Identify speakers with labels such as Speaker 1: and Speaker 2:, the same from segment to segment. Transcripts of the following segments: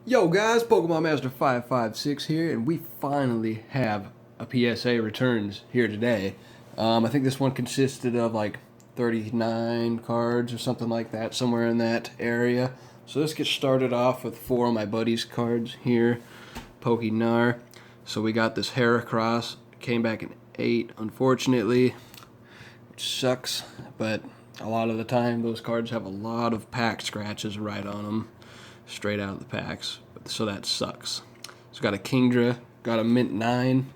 Speaker 1: Yo guys, Pokemon Master 556 here, and we finally have a PSA returns here today. I think this one consisted of like 39 cards or something like that, somewhere in that area. So let's get started off with 4 of my buddies' cards here. Pokenar. So we got this Heracross, came back in 8, unfortunately, which sucks, but a lot of the time those cards have a lot of pack scratches right on them. Straight out of the packs, so that sucks. So got a Kingdra, got a Mint 9,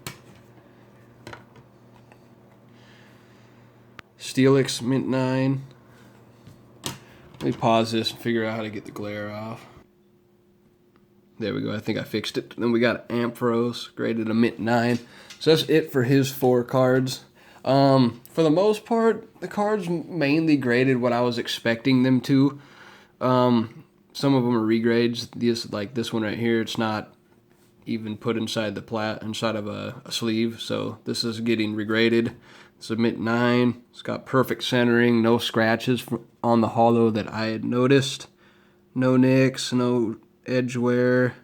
Speaker 1: Steelix Mint 9. Let me pause this and figure out how to get the glare off. There we go, I think I fixed it. Then we got Ampharos, graded a Mint 9. So that's it for his 4 cards. For the most part, the cards mainly graded what I was expecting them to. Some of them are regrades. This one right here, it's not even put inside inside of a sleeve. So this is getting regraded. It's a Mint 9. It's got perfect centering, no scratches on the hollow that I had noticed. No nicks, no edge wear,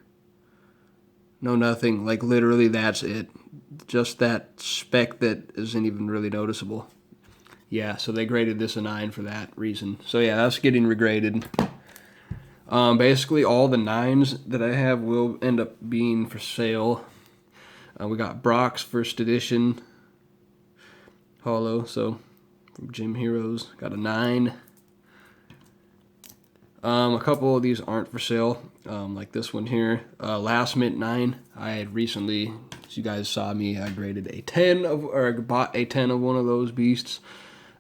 Speaker 1: no nothing. Like literally that's it. Just that speck that isn't even really noticeable. Yeah, so they graded this a 9 for that reason. So yeah, that's getting regraded. Basically, all the 9s that I have will end up being for sale. We got Brock's first edition hollow, so from Gym Heroes, got a 9. A couple of these aren't for sale, like this one here. Last Mint 9, I had recently, as you guys saw me, I graded a 10 of, or bought a 10 of one of those beasts.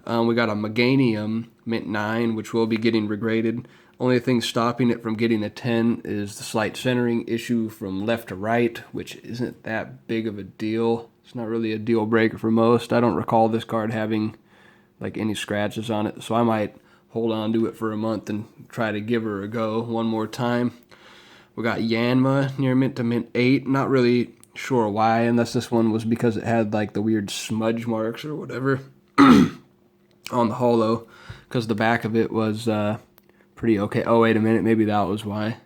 Speaker 1: We got a Meganium Mint 9, which will be getting regraded. Only thing stopping it from getting a 10 is the slight centering issue from left to right, which isn't that big of a deal. It's not really a deal breaker for most. I don't recall this card having like any scratches on it, so I might hold on to it for a month and try to give her a go one more time. We got Yanma near Mint to Mint 8. Not really sure why, unless this one was because it had like the weird smudge marks or whatever on the hollow, because the back of it was pretty okay. Oh, wait a minute. Maybe that was why.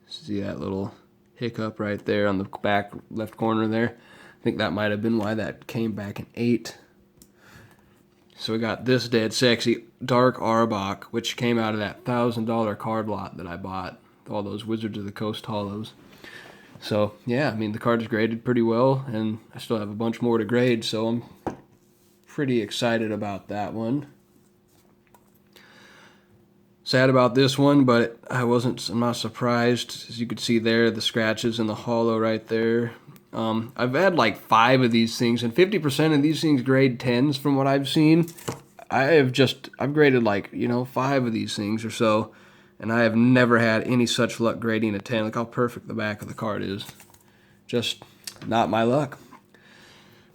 Speaker 1: See that little hiccup right there on the back left corner there? I think that might have been why that came back in 8. So we got this dead sexy Dark Arbok, which came out of that $1,000 card lot that I bought. All those Wizards of the Coast hollows. So, yeah, I mean, the card's graded pretty well, and I still have a bunch more to grade, so I'm pretty excited about that one. Sad about this one, but I'm not surprised. As you can see there, the scratches in the hollow right there. I've had like 5 of these things, and 50% of these things grade 10s from what I've seen. I've graded like, 5 of these things or so, and I have never had any such luck grading a 10. Look how perfect the back of the card is. Just not my luck.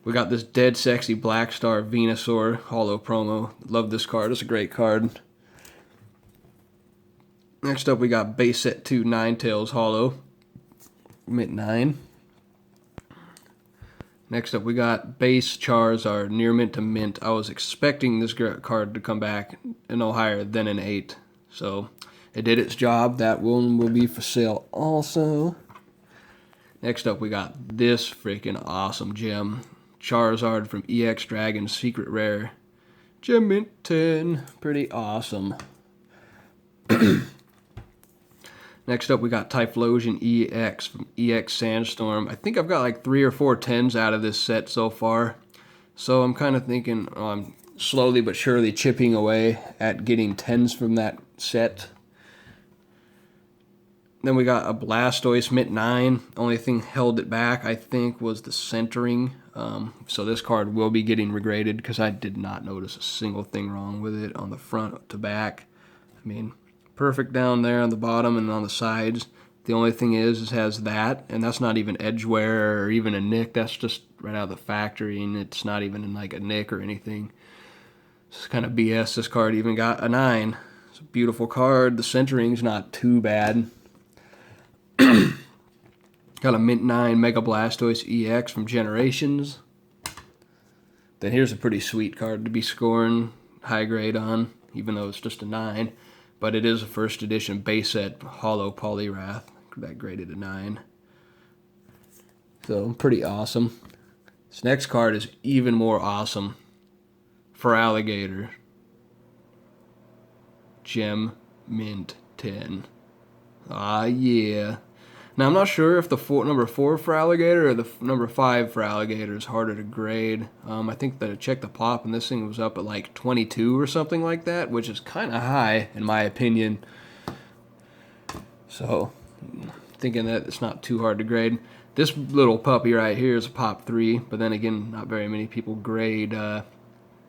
Speaker 1: We got this dead sexy Black Star Venusaur hollow promo. Love this card. It's a great card. Next up, we got Base Set 2 Ninetales hollow, Mint 9. Next up, we got Base Charizard near Mint to Mint. I was expecting this card to come back no higher than an 8, so it did its job. That one will be for sale also. Next up, we got this freaking awesome gem, Charizard from EX Dragon Secret Rare, Gem Mint 10. Pretty awesome. Next up, we got Typhlosion EX from EX Sandstorm. I think I've got like 3 or 4 10s out of this set so far. So I'm kind of thinking I'm slowly but surely chipping away at getting 10s from that set. Then we got a Blastoise Mint 9. Only thing held it back, I think, was the centering. So this card will be getting regraded because I did not notice a single thing wrong with it on the front to back. I mean, perfect down there on the bottom and on the sides. The only thing is it has that, and that's not even edge wear or even a nick. That's just right out of the factory, and it's not even in like a nick or anything. It's kind of BS. This card even got a 9. It's a beautiful card. The centering's not too bad. Got a Mint 9 Mega Blastoise EX from Generations. Then here's a pretty sweet card to be scoring high grade on, even though it's just a 9. But it is a first edition base set hollow Poliwrath. that graded a 9. So pretty awesome. This next card is even more awesome. For Alligator. Gem Mint 10. Ah, yeah. Now, I'm not sure if the number 4 for Alligator or the number 5 for Alligator is harder to grade. I think that I checked the pop and this thing was up at like 22 or something like that, which is kind of high in my opinion. So, thinking that it's not too hard to grade. This little puppy right here is a pop 3, but then again, not very many people grade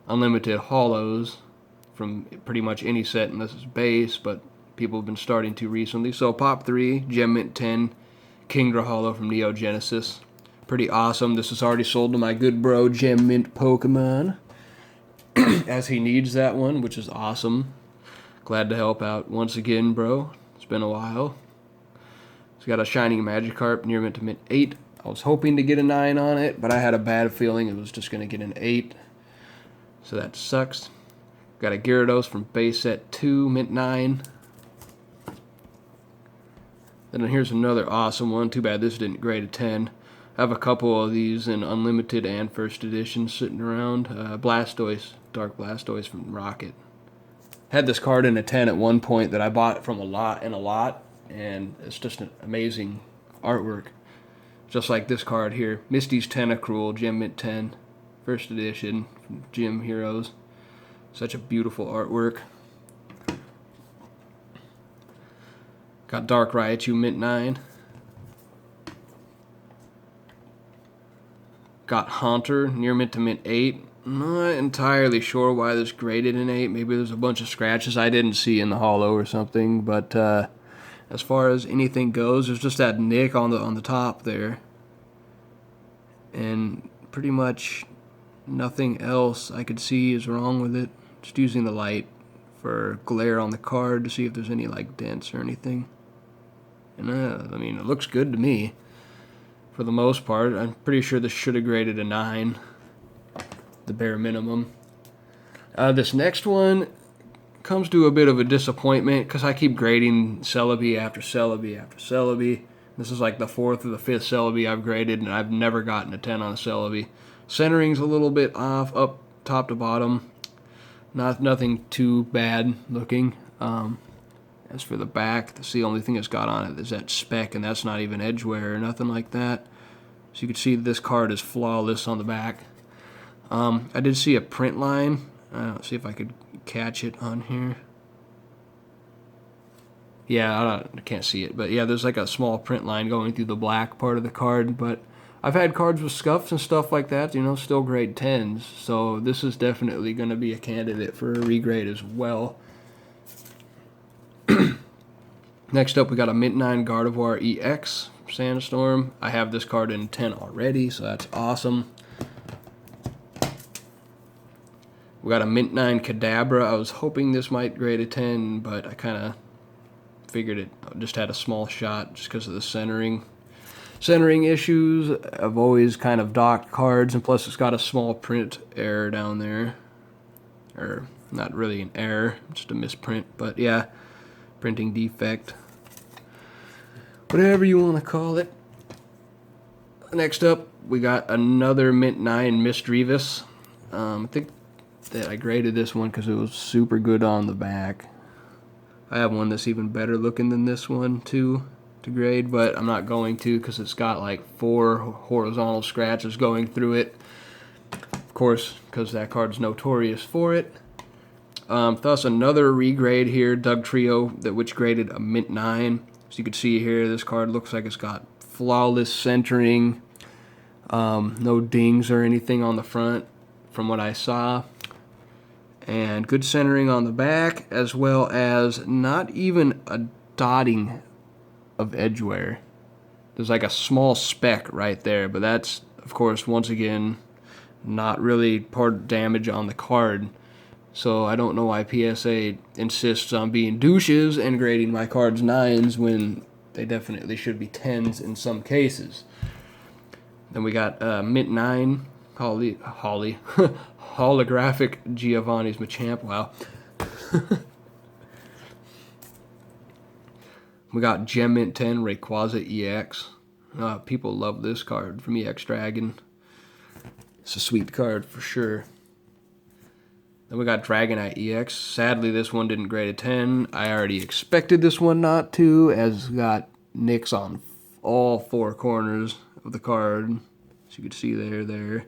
Speaker 1: unlimited hollows from pretty much any set unless it's base, but people have been starting to recently. So pop 3, Gem Mint 10, Kingdra Hollow from Neo Genesis. Pretty awesome. This is already sold to my good bro Gem Mint Pokemon, as he needs that one, which is awesome. Glad to help out once again, bro. It's been a while. It's got a Shining Magikarp near mint to mint 8. I was hoping to get a 9 on it, but I had a bad feeling it was just going to get an 8. So that sucks. Got a Gyarados from base set 2, mint 9. Then here's another awesome one. Too bad this didn't grade a 10. I have a couple of these in Unlimited and First Edition sitting around. Blastoise, Dark Blastoise from Rocket. Had this card in a 10 at one point that I bought from a lot, and it's just an amazing artwork. Just like this card here. Misty's Tentacruel, Gem Mint 10, First Edition from Gym Heroes. Such a beautiful artwork. Got Dark Raichu mint 9. Got Haunter near mint to mint 8. Not entirely sure why this graded an 8. Maybe there's a bunch of scratches I didn't see in the hollow or something. But as far as anything goes, there's just that nick on the top there, and pretty much nothing else I could see is wrong with it. Just using the light for glare on the card to see if there's any like dents or anything. And I mean, it looks good to me for the most part. I'm pretty sure this should have graded a 9, the bare minimum. This next one comes to a bit of a disappointment because I keep grading Celebi after Celebi after Celebi. This is like the 4th or the 5th Celebi I've graded, and I've never gotten a 10 on a Celebi. Centering's a little bit off, up top to bottom. Nothing too bad looking. As for the back, that's the only thing that's got on it is that speck, and that's not even edge wear or nothing like that. So you can see this card is flawless on the back. I did see a print line. Let's see if I could catch it on here. Yeah, I can't see it, but yeah, there's like a small print line going through the black part of the card, but I've had cards with scuffs and stuff like that, you know, still grade 10s, so this is definitely going to be a candidate for a regrade as well. Next up, we got a Mint 9 Gardevoir EX Sandstorm. I have this card in 10 already, so that's awesome. We got a Mint 9 Kadabra. I was hoping this might grade a 10, but I kind of figured it just had a small shot just because of the centering issues. I've always kind of docked cards, and plus it's got a small print error down there. Or not really an error, just a misprint, but yeah, printing defect. Whatever you want to call it. Next up, we got another Mint 9 Misdreavus. I think that I graded this one because it was super good on the back. I have one that's even better looking than this one too to grade, but I'm not going to because it's got like 4 horizontal scratches going through it. Of course, because that card's notorious for it. Thus another regrade here, Doug Trio, which graded a Mint 9. So you can see here, this card looks like it's got flawless centering, no dings or anything on the front from what I saw, and good centering on the back, as well as not even a dotting of edge wear. There's like a small speck right there, but that's, of course, once again, not really part of damage on the card. So I don't know why PSA insists on being douches and grading my cards 9s when they definitely should be 10s in some cases. Then we got Mint 9 holographic Giovanni's Machamp. Wow. We got Gem Mint 10 Rayquaza EX. People love this card from EX Dragon. It's a sweet card for sure. Then we got Dragonite EX. Sadly, this one didn't grade a 10. I already expected this one not to, as got nicks on all four corners of the card. As you can see there,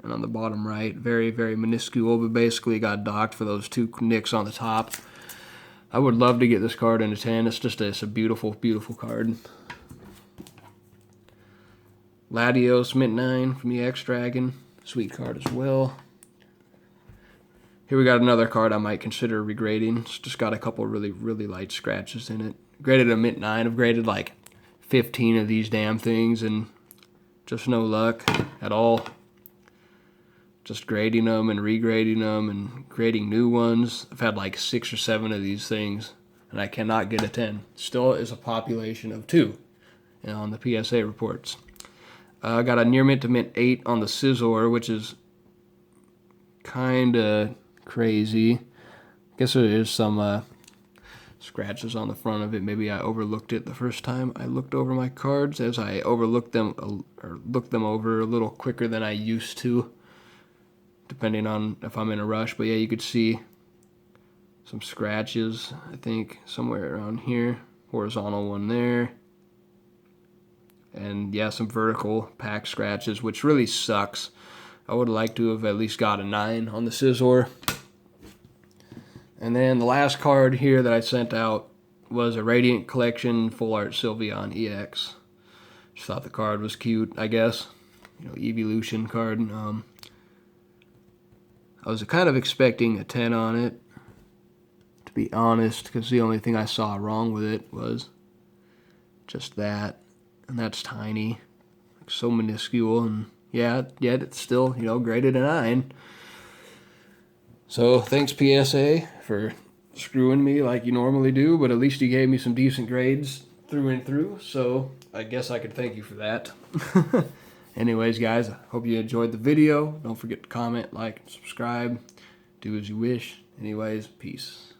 Speaker 1: and on the bottom right. Very, very minuscule, but basically got docked for those two nicks on the top. I would love to get this card in a 10. It's a beautiful, beautiful card. Latios Mint 9 from EX Dragon. Sweet card as well. Here we got another card I might consider regrading. It's just got a couple really, really light scratches in it. Graded a Mint 9. I've graded like 15 of these damn things and just no luck at all. Just grading them and regrading them and grading new ones. I've had like 6 or 7 of these things and I cannot get a 10. Still is a population of 2 on the PSA reports. I got a near mint to mint 8 on the Scizor, which is kind of crazy. I guess there is some scratches on the front of it. Maybe I overlooked it the first time I looked over my cards, as I overlooked them or looked them over a little quicker than I used to, depending on if I'm in a rush. But yeah, you could see some scratches, I think, somewhere around here. Horizontal one there. And yeah, some vertical pack scratches, which really sucks. I would like to have at least got a 9 on the Scizor. And then the last card here that I sent out was a Radiant Collection Full Art Sylveon EX. Just thought the card was cute, I guess. You know, Evolution card. I was kind of expecting a 10 on it, to be honest, because the only thing I saw wrong with it was just that. And that's tiny. Like, so minuscule. And yeah, yet it's still, you know, graded a 9. So thanks PSA for screwing me like you normally do, but at least you gave me some decent grades through and through, so I guess I could thank you for that. Anyways, guys, I hope you enjoyed the video. Don't forget to comment, like, and subscribe. Do as you wish. Anyways, peace.